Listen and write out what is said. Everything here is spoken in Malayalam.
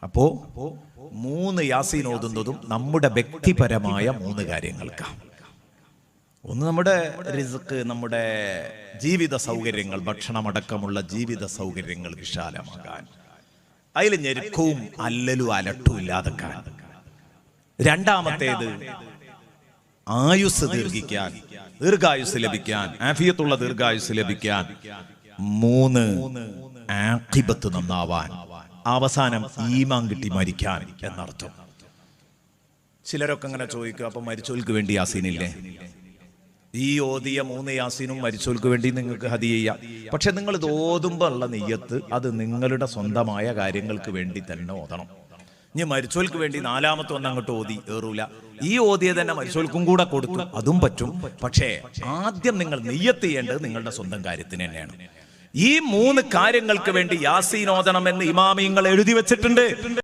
അപ്പോ 3 യാസീൻ ഓതുന്നതും നമ്മുടെ വ്യക്തിപരമായ 3 കാര്യങ്ങൾക്കാണ്. ഒന്ന് നമ്മുടെ റിസ്ക്, നമ്മുടെ ജീവിത സൗകര്യങ്ങൾ, ഭക്ഷണമടക്കമുള്ള ജീവിത സൗകര്യങ്ങൾ വിശാലമാകാൻ, അതിൽ ഞെരുക്കവും അല്ലലും അലട്ടും ഇല്ലാതെക്കാൻ. രണ്ടാമത്തേത് ആയുസ് ദീർഘിക്കാൻ, ദീർഘായുസ് ലഭിക്കാൻ, ആഫിയത്തുള്ള ദീർഘായുസ് ലഭിക്കാൻ. 3 ആഖിബത്ത് നന്നാവാൻ, അവസാനം ഈമാൻ കിട്ടി മരിക്കാൻ എന്നർത്ഥം. ചിലരൊക്കെ അങ്ങനെ ചോദിക്കും, അപ്പൊ മരിച്ചോൽക്ക് വേണ്ടി യാസീനില്ലേ? ഈ ഓതിയ 3 യാസീനും മരിച്ചോൽക്ക് വേണ്ടി നിങ്ങൾക്ക് ഹദിയ ചെയ്യാം. പക്ഷെ നിങ്ങൾ ഇത് ഓതുമ്പോൾ ഉള്ള നിയ്യത്ത് അത് നിങ്ങളുടെ സ്വന്തമായ കാര്യങ്ങൾക്ക് വേണ്ടി തന്നെ ഓതണം. ഇനി മരിച്ചോൽക്ക് വേണ്ടി 4ാമത്തെ ഒന്നങ്ങോട്ട് ഓതി ഏറൂല. ഈ ഓതിയെ തന്നെ മരിച്ചോൽക്കും കൂടെ കൊടുത്തു, അതും പറ്റും. പക്ഷേ ആദ്യം നിങ്ങൾ നിയ്യത്ത് ചെയ്യേണ്ടത് നിങ്ങളുടെ സ്വന്തം കാര്യത്തിന് തന്നെയാണ്. ഈ 3 കാര്യങ്ങൾക്ക് വേണ്ടി യാസീൻ ഓതണമെന്ന് ഇമാമിങ്ങൾ എഴുതി വെച്ചിട്ടുണ്ട്.